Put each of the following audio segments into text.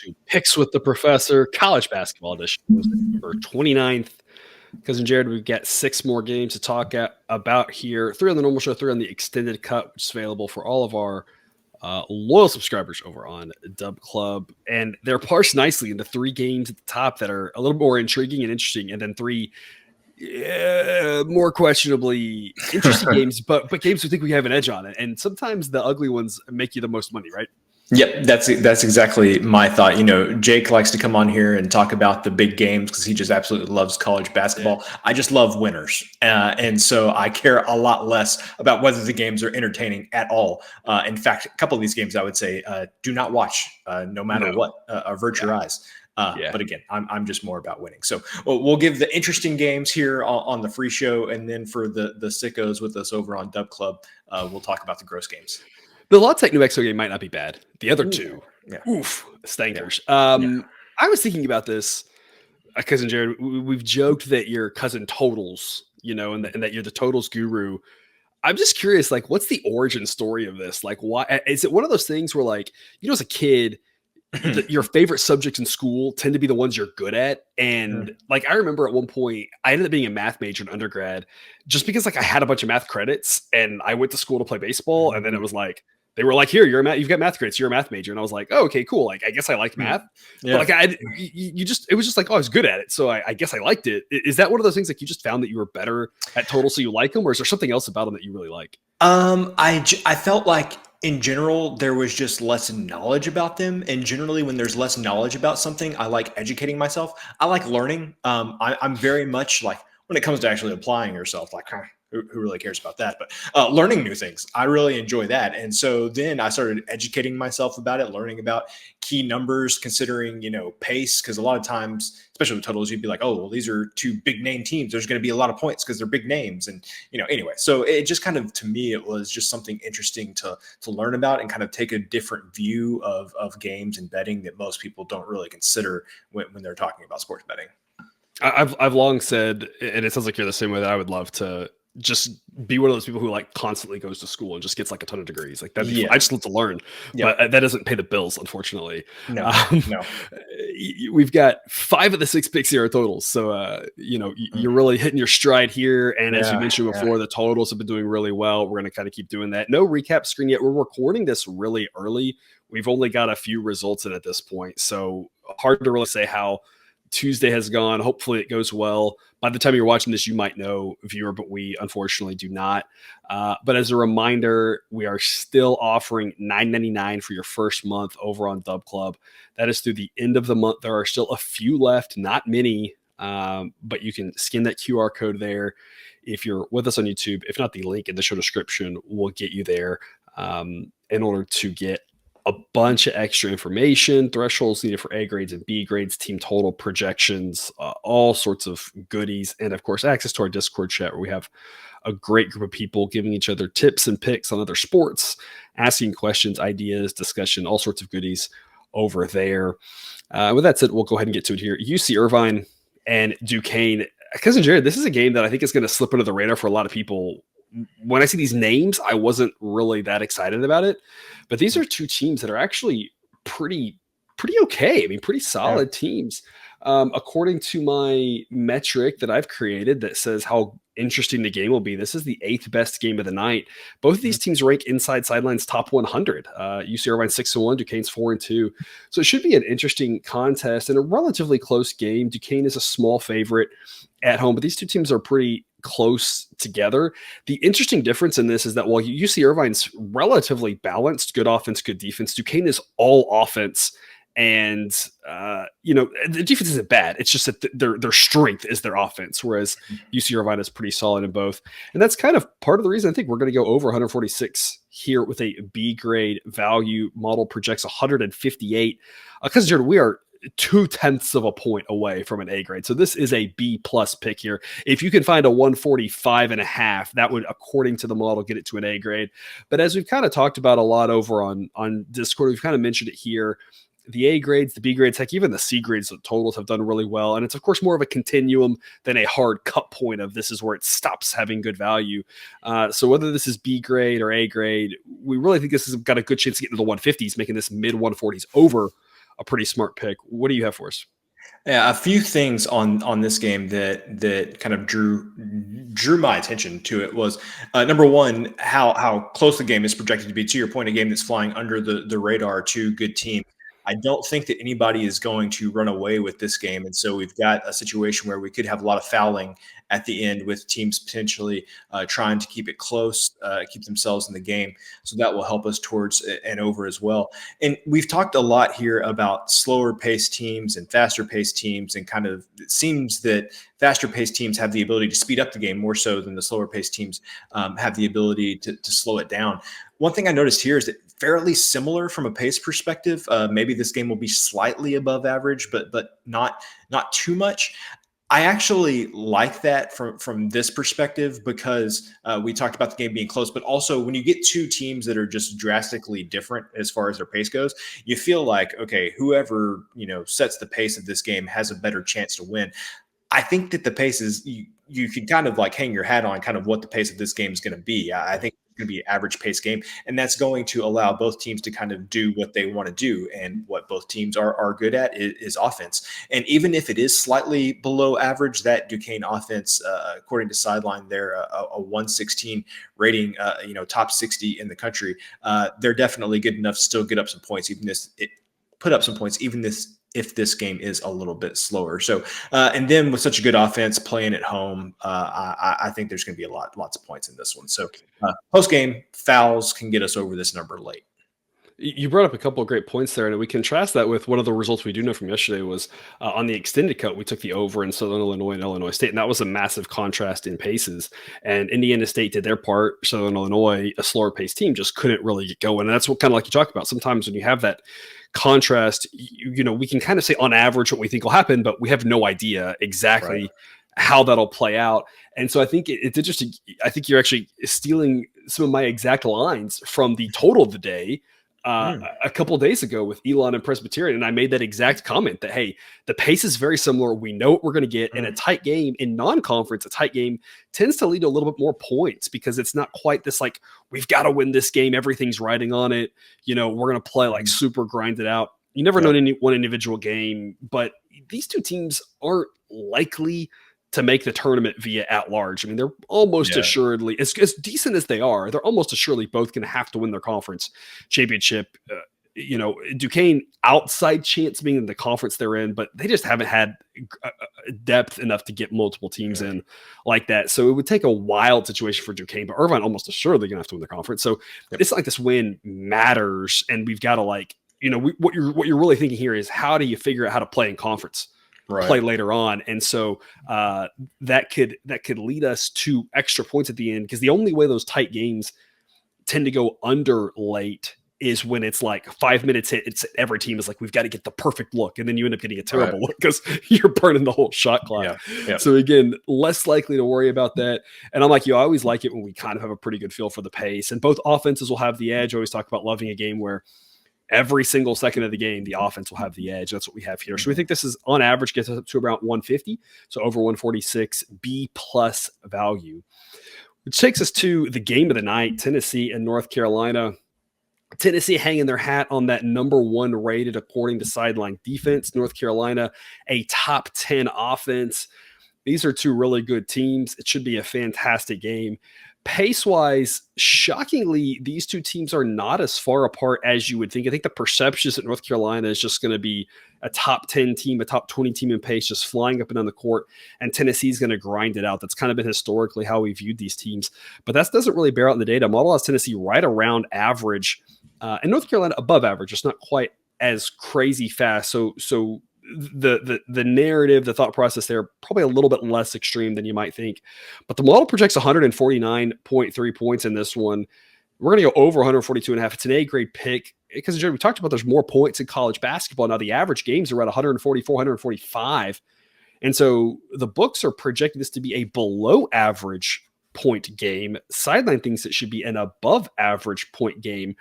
to Picks with the Professor, college basketball edition, November 29th. Cousin Jared, we've got 6 more games to talk about here. 3 on the normal show, 3 on the extended cut, which is available for all of our loyal subscribers over on Dub Club. And they're parsed nicely into 3 games at the top that are a little more intriguing and interesting, and then 3 more questionably interesting games, but games we think we have an edge on it. And sometimes the ugly ones make you the most money, right? Yep, that's exactly my thought. You know, Jake likes to come on here and talk about the big games because he just absolutely loves college basketball. Yeah. I just love winners. And so I care a lot less about whether the games are entertaining at all. In fact, a couple of these games I would say do not watch no matter what, avert your eyes. But again, I'm just more about winning. So we'll give the interesting games here on the free show. And then for the sickos with us over on Dub Club, we'll talk about the gross games. The La Tech New Mexico game might not be bad. The other 2, stankers. I was thinking about this, Cousin Jared. We've joked that your cousin totals, and that you're the totals guru. I'm just curious, like, what's the origin story of this? Like, why is it one of those things where, like, as a kid, your favorite subjects in school tend to be the ones you're good at. And like, I remember at one point I ended up being a math major in undergrad just because like I had a bunch of math credits and I went to school to play baseball. And then it was like, they were like, here, you've got math credits. You're a math major. And I was like, oh, okay, cool. Like, I guess I like math. Yeah. But like, it was just like, oh, I was good at it. So I guess I liked it. Is that one of those things like you just found that you were better at total, so you like them? Or is there something else about them that you really like? I felt like in general, there was just less knowledge about them. And generally when there's less knowledge about something, I like educating myself. I like learning. I'm very much like when it comes to actually applying yourself, like, who really cares about that? But learning new things, I really enjoy that. And so then I started educating myself about it, learning about key numbers, considering, pace. Because a lot of times, especially with totals, you'd be like, oh, well, these are 2 big name teams. There's going to be a lot of points because they're big names. And, anyway, so it just kind of, to me, it was just something interesting to learn about and kind of take a different view of games and betting that most people don't really consider when they're talking about sports betting. I've long said, and it sounds like you're the same way, that I would love to just be one of those people who like constantly goes to school and just gets like a ton of degrees. Like that, I just love to learn, but that doesn't pay the bills, unfortunately. No. We've got 5 of the 6 picks here are totals. So, you're really hitting your stride here. And as you mentioned before, the totals have been doing really well. We're going to kind of keep doing that. No recap screen yet. We're recording this really early. We've only got a few results in at this point. So hard to really say how Tuesday has gone. Hopefully it goes well. By the time you're watching this, you might know, viewer, but we unfortunately do not. But as a reminder, we are still offering $9.99 for your first month over on Dub Club. That is through the end of the month. There are still a few left, not many, but you can scan that QR code there if you're with us on YouTube. If not, the link in the show description will get you there in order to get a bunch of extra information, thresholds needed for A grades and B grades, team total projections, all sorts of goodies. And of course, access to our Discord chat where we have a great group of people giving each other tips and picks on other sports, asking questions, ideas, discussion, all sorts of goodies over there. With that said, we'll go ahead and get to it here. UC Irvine and Duquesne. Cousin Jared, this is a game that I think is going to slip under the radar for a lot of people. When I see these names, I wasn't really that excited about it, but these are 2 teams that are actually pretty okay. I mean, pretty solid teams. According to my metric that I've created that says how interesting the game will be, this is the 8th best game of the night. Both of these teams rank inside sidelines top 100. UC Irvine 6-1, Duquesne's 4-2. So it should be an interesting contest and a relatively close game. Duquesne is a small favorite at home, but these 2 teams are pretty close together. The interesting difference in this is that while UC Irvine's relatively balanced, good offense, good defense, Duquesne is all offense. And, the defense isn't bad. It's just that their strength is their offense, whereas UC Irvine is pretty solid in both. And that's kind of part of the reason I think we're going to go over 146 here with a B grade value. Model projects 158. Because Jared, we are 0.2 of a point away from an A grade. So this is a B plus pick here. If you can find a 145.5, that would, according to the model, get it to an A grade. But as we've kind of talked about a lot over on Discord, we've kind of mentioned it here. The A grades, the B grades, heck, even the C grades, the totals have done really well. And it's, of course, more of a continuum than a hard cut point of this is where it stops having good value. So whether this is B grade or A grade, we really think this has got a good chance to get into the 150s, making this mid 140s over a pretty smart pick. What do you have for us? Yeah, a few things on this game that kind of drew my attention to it was number one, how close the game is projected to be. To your point, a game that's flying under the radar to good teams. I don't think that anybody is going to run away with this game, and so we've got a situation where we could have a lot of fouling at the end with teams potentially trying to keep it close, keep themselves in the game. So that will help us towards an over as well. And we've talked a lot here about slower paced teams and faster paced teams, and kind of it seems that faster paced teams have the ability to speed up the game more so than the slower paced teams have the ability to slow it down. One thing I noticed here is that fairly similar from a pace perspective. Maybe this game will be slightly above average, but not too much. I actually like that from this perspective because we talked about the game being close, but also when you get two teams that are just drastically different as far as their pace goes, you feel like, okay, whoever, sets the pace of this game has a better chance to win. I think that the pace is you can kind of like hang your hat on kind of what the pace of this game is going to be. I think it's going to be an average pace game, and that's going to allow both teams to kind of do what they want to do. And what both teams are good at is offense. And even if it is slightly below average, that Duquesne offense, according to Sideline, they're a 116 rating, top 60 in the country. They're definitely good enough to still get up some points, put up some points, if this game is a little bit slower. So, and then with such a good offense playing at home, I think there's going to be lots of points in this one. So post game fouls can get us over this number late. You brought up a couple of great points there, and we contrast that with one of the results we do know from yesterday was on the extended cut, we took the over in Southern Illinois and Illinois State, and that was a massive contrast in paces. And Indiana State did their part. Southern Illinois, a slower paced team, just couldn't really get going. And that's what kind of like you talk about. Sometimes when you have that contrast, we can kind of say on average what we think will happen, but we have no idea exactly how that'll play out. And so I think it's interesting. I think you're actually stealing some of my exact lines from the total of the day a couple of days ago with Elon and Presbyterian. And I made that exact comment that, hey, the pace is very similar. We know what we're going to get in a tight game. In non-conference, a tight game tends to lead to a little bit more points because it's not quite this like, we've got to win this game. Everything's riding on it. We're going to play like super grinded out. You never know in one individual game, but these two teams aren't likely to make the tournament via at large. I mean, they're almost assuredly, as decent as they are, they're almost assuredly both going to have to win their conference championship. Duquesne outside chance being in the conference they're in, but they just haven't had depth enough to get multiple teams in like that. So it would take a wild situation for Duquesne, but Irvine almost assuredly going to have to win the conference. So it's like this win matters, and we've got to what you're really thinking here is how do you figure out how to play in conference? Play later on. And so that could lead us to extra points at the end, because the only way those tight games tend to go under late is when it's like 5 minutes hit. It's every team is like, we've got to get the perfect look. And then you end up getting a terrible look because you're burning the whole shot clock. So again, less likely to worry about that. And I'm like, I always like it when we kind of have a pretty good feel for the pace, and both offenses will have the edge. I always talk about loving a game where every single second of the game, the offense will have the edge. That's what we have here. So we think this is on average gets us up to around 150. So over 146, B plus value, which takes us to the game of the night, Tennessee and North Carolina. Tennessee hanging their hat on that number one rated according to Sideline defense. North Carolina, a top 10 offense. These are two really good teams. It should be a fantastic game. Pace-wise, shockingly, these two teams are not as far apart as you would think. I think the perception is that North Carolina is just going to be a top 10 team, a top 20 team in pace, just flying up and down the court, and Tennessee's going to grind it out. That's kind of been historically how we viewed these teams. But that doesn't really bear out in the data. Model has Tennessee right around average, and North Carolina above average, just not quite as crazy fast. So the narrative, the thought process there, probably a little bit less extreme than you might think. But the model projects 149.3 points in this one. We're going to go over 142.5. It's an A-grade pick because we talked about there's more points in college basketball. Now the average games are around 144, 145. And so the books are projecting this to be a below average point game. Sideline thinks it should be an above average point game,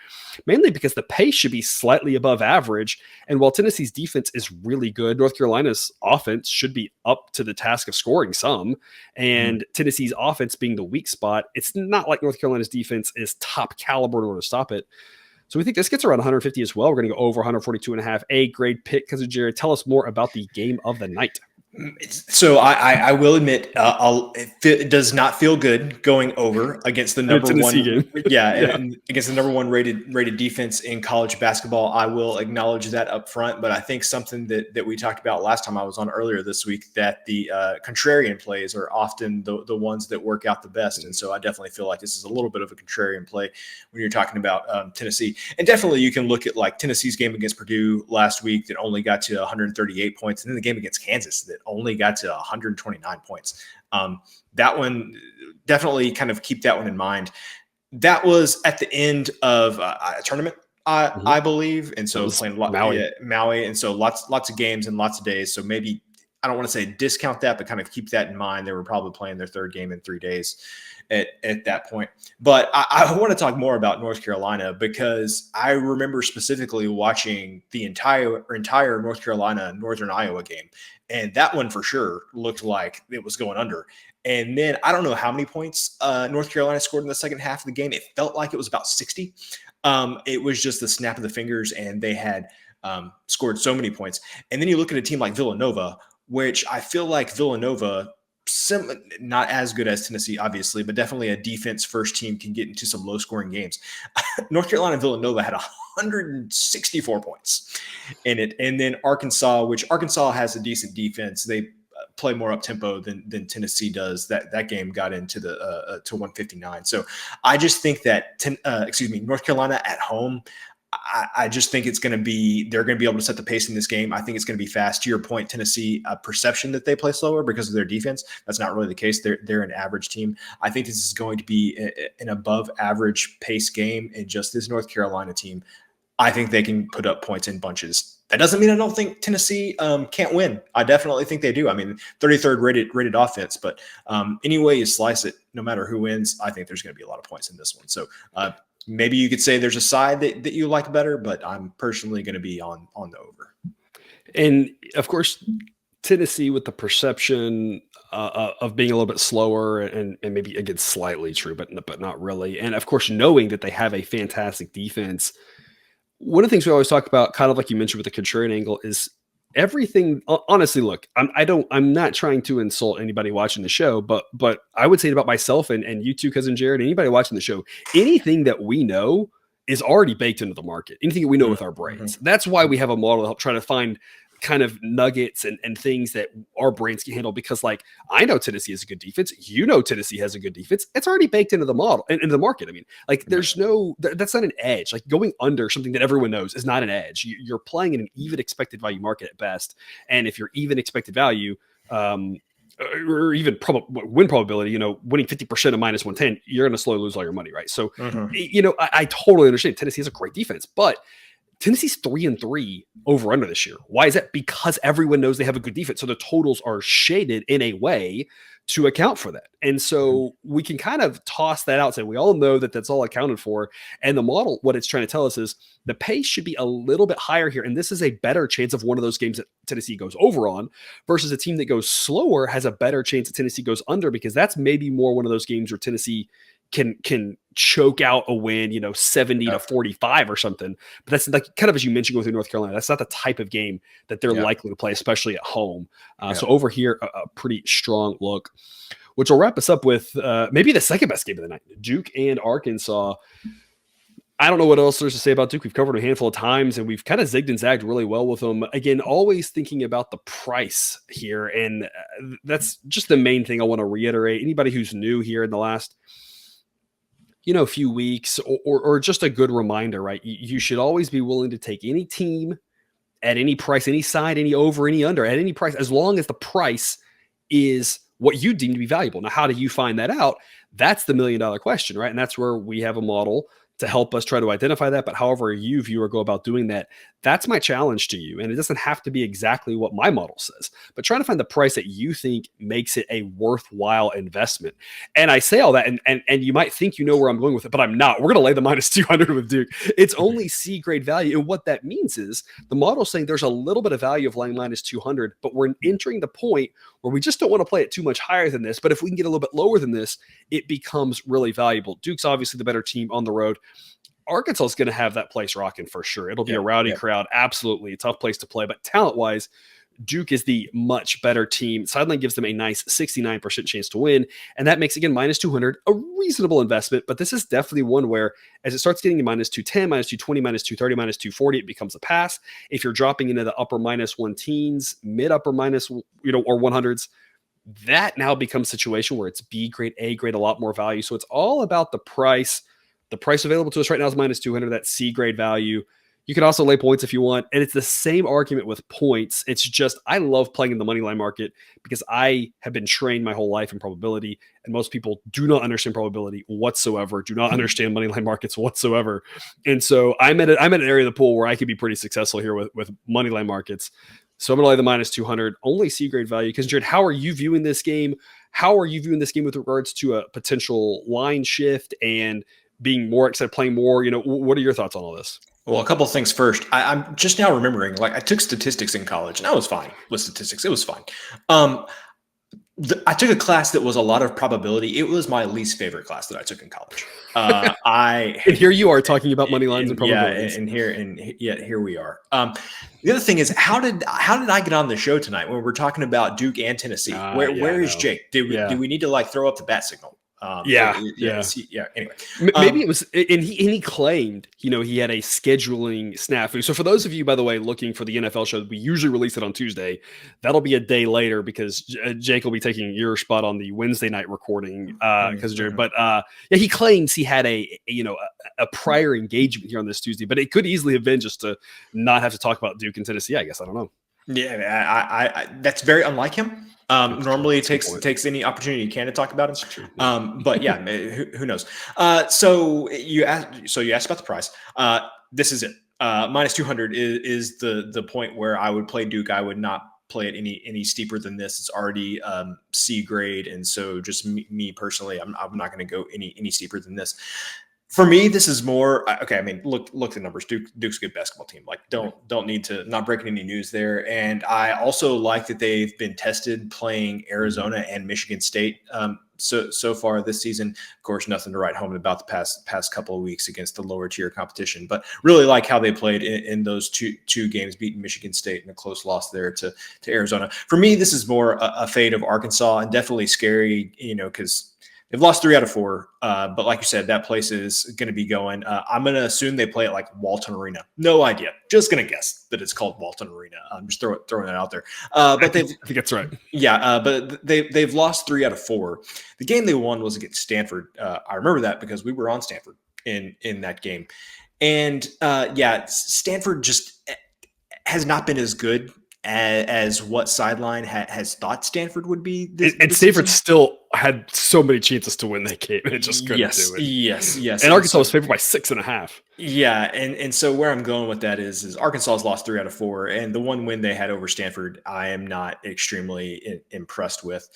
mainly because the pace should be slightly above average. And while Tennessee's defense is really good, North Carolina's offense should be up to the task of scoring some. And Tennessee's offense being the weak spot, it's not like North Carolina's defense is top caliber in order to stop it. So we think this gets around 150 as well. We're going to go over 142.5. A grade pick. Cousin Jared, tell us more about the game of the night. So I will admit, it does not feel good going over against the number one game. And against the number one rated defense in college basketball. I will acknowledge that up front, but I think something that we talked about last time I was on earlier this week, that the contrarian plays are often the ones that work out the best. And so I definitely feel like this is a little bit of a contrarian play when you're talking about Tennessee. And definitely you can look at like Tennessee's game against Purdue last week that only got to 138 points, and then the game against Kansas that only got to 129 points. That one, definitely kind of keep that one in mind. That was at the end of a tournament, I believe. And so playing Maui. And so lots of games and lots of days. So maybe, I don't want to say discount that, but kind of keep that in mind. They were probably playing their third game in 3 days at that point. But I want to talk more about North Carolina, because I remember specifically watching the entire North Carolina, Northern Iowa game. And that one for sure looked like it was going under. And then I don't know how many points North Carolina scored in the second half of the game. It felt like it was about 60. It was just the snap of the fingers, and they had scored so many points. And then you look at a team like Villanova, which I feel like Villanova, not as good as Tennessee, obviously, but definitely a defense first team, can get into some low scoring games. North Carolina and Villanova had 164 points in it. And then Arkansas, which Arkansas has a decent defense. They play more up tempo than Tennessee does. That game got into the to 159. So I just think that North Carolina at home, I just think they're going to be able to set the pace in this game. I think it's going to be fast. To your point, Tennessee, perception that they play slower because of their defense. That's not really the case. They're an average team. I think this is going to be an above average pace game, and just this North Carolina team, I think they can put up points in bunches. That doesn't mean I don't think Tennessee can't win. I definitely think they do. I mean, 33rd rated offense, but any way you slice it, no matter who wins, I think there's going to be a lot of points in this one. So maybe you could say there's a side that you like better, but I'm personally going to be on the over. And of course, Tennessee, with the perception of being a little bit slower and maybe again slightly true, but not really. And of course, knowing that they have a fantastic defense. One of the things we always talk about, kind of like you mentioned with the contrarian angle, is everything. Honestly, look, I'm not trying to insult anybody watching the show, but I would say it about myself and you too, Cousin Jared, anybody watching the show, anything that we know is already baked into the market. Anything that we know with our brains. That's why we have a model to help try to find kind of nuggets and things that our brains can handle, because like I know Tennessee has a good defense, Tennessee has a good defense. It's already baked into the model and into the market. I mean, like that's not an edge. Like going under something that everyone knows is not an edge. You're playing in an even expected value market at best, and if you're even expected value, or even win probability, winning 50% of minus 110, you're going to slowly lose all your money, right? So, I totally understand Tennessee has a great defense, but Tennessee's 3-3 over under this year. Why is that? Because everyone knows they have a good defense. So the totals are shaded in a way to account for that. And so we can kind of toss that out and say, we all know that that's all accounted for. And the model, what it's trying to tell us is the pace should be a little bit higher here. And this is a better chance of one of those games that Tennessee goes over on, versus a team that goes slower has a better chance that Tennessee goes under, because that's maybe more one of those games where Tennessee can choke out a win, 70-45 or something. But that's like kind of, as you mentioned, going through North Carolina, that's not the type of game that they're likely to play, especially at home. So over here, a pretty strong look, which will wrap us up with maybe the second best game of the night, Duke and Arkansas. I don't know what else there's to say about Duke. We've covered a handful of times, and we've kind of zigged and zagged really well with them. Again, always thinking about the price here. And that's just the main thing I want to reiterate. Anybody who's new here in the last a few weeks, or just a good reminder, right? You should always be willing to take any team at any price, any side, any over, any under, at any price, as long as the price is what you deem to be valuable. Now, how do you find that out? That's the $1 million question, right? And that's where we have a model to help us try to identify that. But however you, viewer, go about doing that, that's my challenge to you. And it doesn't have to be exactly what my model says, but try to find the price that you think makes it a worthwhile investment. And I say all that, and you might think you know where I'm going with it, but I'm not. We're going to lay the minus 200 with Duke. It's only C grade value. And what that means is the model is saying there's a little bit of value of laying minus 200, but we're entering the point where we just don't want to play it too much higher than this. But if we can get a little bit lower than this, it becomes really valuable. Duke's obviously the better team on the road. Arkansas is going to have that place rocking for sure. It'll be a rowdy crowd. Absolutely. A tough place to play. But talent-wise, Duke is the much better team. Sideline gives them a nice 69% chance to win. And that makes, again, minus 200 a reasonable investment. But this is definitely one where as it starts getting to minus 210, minus 220, minus 230, minus 240, it becomes a pass. If you're dropping into the upper minus one teens, mid upper minus, or 100s, that now becomes a situation where it's B grade, A grade, a lot more value. So it's all about the price. The price available to us right now is minus 200, that C grade value. You can also lay points if you want. And it's the same argument with points. It's just, I love playing in the money line market because I have been trained my whole life in probability. And most people do not understand probability whatsoever, do not understand money line markets whatsoever. And so I'm at an area of the pool where I could be pretty successful here with money line markets. So I'm going to lay the minus 200, only C grade value. Because Jared, how are you viewing this game? How are you viewing this game with regards to a potential line shift and being more excited, playing more? What are your thoughts on all this? Well, a couple of things first. I'm just now remembering, like, I took statistics in college, and I was fine with statistics. It was fine. I took a class that was a lot of probability. It was my least favorite class that I took in college. And here you are talking about money lines and probabilities. Here we are. The other thing is, how did I get on the show tonight when we're talking about Duke and Tennessee? Where is Jake? Do we need to like throw up the bat signal? Anyway, maybe it was, and he claimed, he had a scheduling snafu. So for those of you, by the way, looking for the NFL show, we usually release it on Tuesday. That'll be a day later because Jake will be taking your spot on the Wednesday night recording. But he claims he had a prior engagement here on this Tuesday, but it could easily have been just to not have to talk about Duke and Tennessee. I guess I don't know. Yeah, I that's very unlike him. Normally it takes any opportunity you can to talk about him. But yeah, who knows? So you asked about the price. This is it. Minus 200 is the point where I would play Duke. I would not play it any steeper than this. It's already C grade, and so just me personally, I'm not going to go any steeper than this. For me, this is more okay. I mean, look at the numbers. Duke's a good basketball team. Like, don't need to, not breaking any news there. And I also like that they've been tested playing Arizona and Michigan State so far this season. Of course, nothing to write home about the past couple of weeks against the lower tier competition, but really like how they played in those two games, beating Michigan State in a close loss there to Arizona. For me, this is more a fade of Arkansas, and definitely scary, because they've lost 3 out of 4, but like you said, that place is going to be going. I'm going to assume they play at like Walton Arena. No idea. Just going to guess that it's called Walton Arena. I'm just throwing that out there. But I think that's right. Yeah, but they've lost 3 out of 4. The game they won was against Stanford. I remember that because we were on Stanford in that game. And Stanford just has not been as good as what Sideline has thought Stanford would be. And Stanford still had so many chances to win that game. It just couldn't do it. Yes. And Arkansas was favored by 6.5. Yeah, and so where I'm going with that is Arkansas has lost 3 out of 4, and the one win they had over Stanford, I am not extremely impressed with.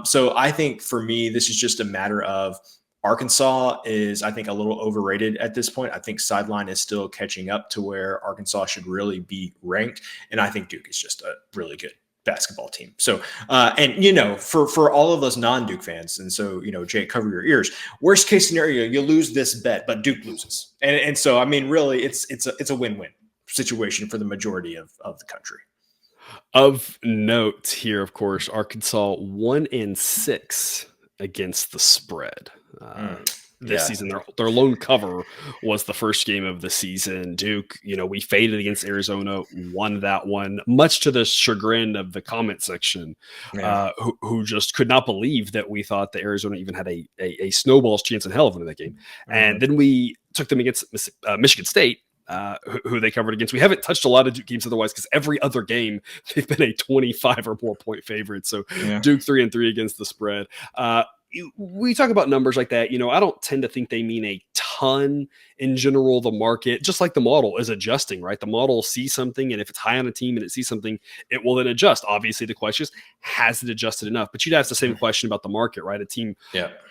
So I think for me, this is just a matter of Arkansas is, I think, a little overrated at this point. I think Sideline is still catching up to where Arkansas should really be ranked. And I think Duke is just a really good basketball team. So, for all of those non-Duke fans, and so, Jake, cover your ears. Worst case scenario, you lose this bet, but Duke loses. And so, I mean, really, it's a win-win situation for the majority of the country. Of note here, of course, Arkansas 1-6 against the spread. This season, their lone cover was the first game of the season. Duke, we faded against Arizona, won that one, much to the chagrin of the comment section, who just could not believe that we thought that Arizona even had a snowball's chance in hell of winning that game. And then we took them against Michigan State, who they covered against. We haven't touched a lot of Duke games otherwise because every other game they've been a 25 or more point favorite. So Duke 3-3 against the spread. We talk about numbers like that. I don't tend to think they mean a ton in general. The market, just like the model, is adjusting, right? The model sees something, and if it's high on a team and it sees something, it will then adjust. Obviously, the question is, has it adjusted enough? But you'd ask the same question about the market, right? A team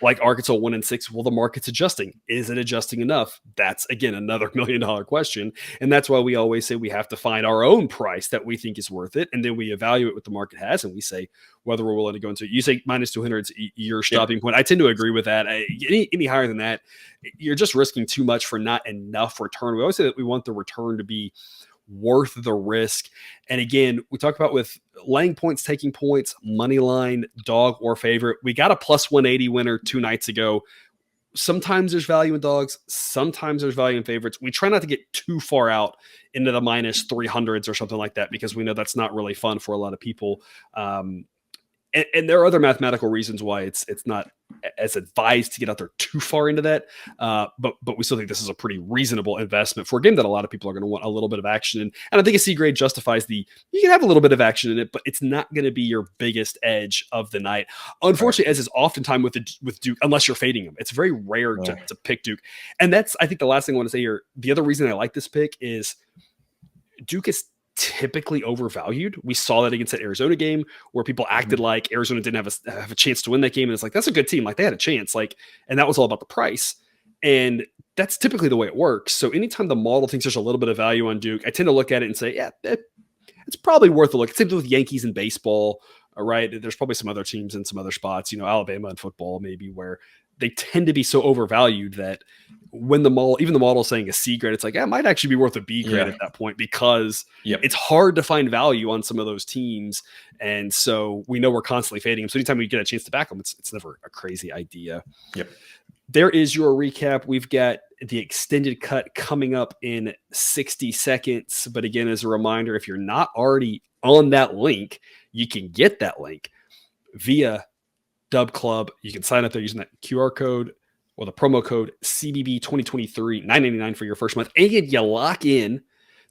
like Arkansas 1-6, well, the market's adjusting. Is it adjusting enough? That's, again, another $1 million question. And that's why we always say we have to find our own price that we think is worth it. And then we evaluate what the market has, and we say, whether we're willing to go into it. You say minus 200 is your stopping point. I tend to agree with that. Any higher than that, you're just risking too much for not enough return. We always say that we want the return to be worth the risk. And again, we talk about with laying points, taking points, money line, dog or favorite. We got a plus 180 winner 2 nights ago. Sometimes there's value in dogs. Sometimes there's value in favorites. We try not to get too far out into the minus 300s or something like that, because we know that's not really fun for a lot of people. And there are other mathematical reasons why it's not as advised to get out there too far into that. But we still think this is a pretty reasonable investment for a game that a lot of people are going to want a little bit of action in. And I think a C grade justifies you can have a little bit of action in it, but it's not going to be your biggest edge of the night. Unfortunately, as is oftentimes with Duke, unless you're fading them, it's very rare to pick Duke. And that's, I think, the last thing I want to say here. The other reason I like this pick is Duke is typically overvalued. We saw that against that Arizona game where people acted like Arizona didn't have a chance to win that game. And it's like, that's a good team. Like, they had a chance. Like, and that was all about the price. And that's typically the way it works. So anytime the model thinks there's a little bit of value on Duke, I tend to look at it and say, yeah, it's probably worth a look. Same with Yankees in baseball. All right. There's probably some other teams in some other spots, Alabama in football, maybe, where they tend to be so overvalued that when even the model is saying a C grade, it's like, it might actually be worth a B grade at that point, because it's hard to find value on some of those teams. And so we know we're constantly fading them. So anytime we get a chance to back them, it's never a crazy idea. There is your recap. We've got the extended cut coming up in 60 seconds. But again, as a reminder, if you're not already on that link, you can get that link via Dub Club. You can sign up there using that QR code or the promo code CBB 2023, $9.99 for your first month, and you lock in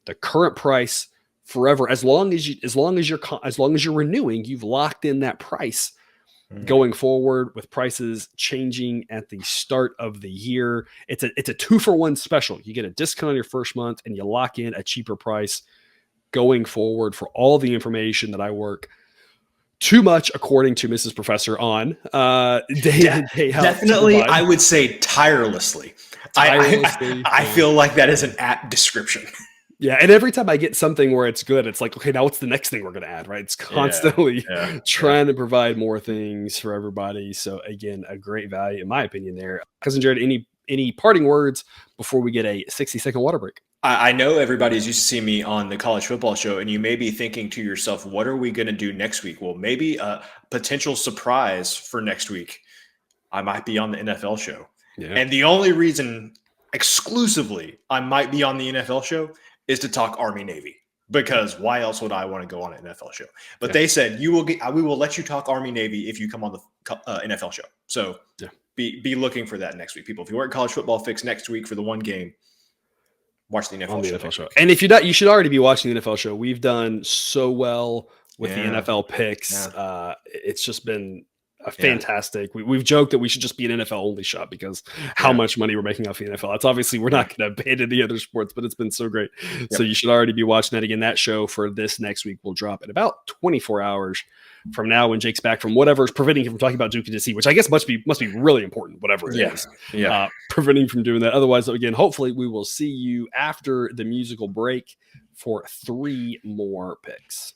the current price forever. As long as you're renewing, you've locked in that price going forward, with prices changing at the start of the year. It's a 2-for-1 special. You get a discount on your first month, and you lock in a cheaper price going forward. For all the information that I work too much, according to Mrs. Professor, on day in, day out. Definitely, I would say tirelessly. I feel like that is an apt description. Yeah, and every time I get something where it's good, it's like, okay, now what's the next thing we're going to add, right? It's constantly trying to provide more things for everybody. So again, a great value, in my opinion there. Cousin Jared, any parting words before we get a 60-second water break? I know everybody's used to seeing me on the college football show, and you may be thinking to yourself, what are we going to do next week? Well, maybe a potential surprise for next week, I might be on the NFL show. Yeah. And the only reason exclusively I might be on the NFL show is to talk Army-Navy, because why else would I want to go on an NFL show? But they said, we will let you talk Army-Navy if you come on the NFL show. So be looking for that next week, people. If you weren't College Football Fix next week for the one game, watch the NFL show. And if you're not, you should already be watching the NFL show. We've done so well with the NFL picks. It's just been fantastic. We've joked that we should just be an NFL only shop, because how much money we're making off the NFL. It's obviously, we're not going to abandon the other sports, but it's been so great. So you should already be watching that. Again, that show for this next week will drop in about 24 hours from now, when Jake's back from whatever is preventing him from talking about Duke and Tennessee, which I guess must be really important, whatever it is. Preventing from doing that. Otherwise, again, hopefully we will see you after the musical break for 3 more picks.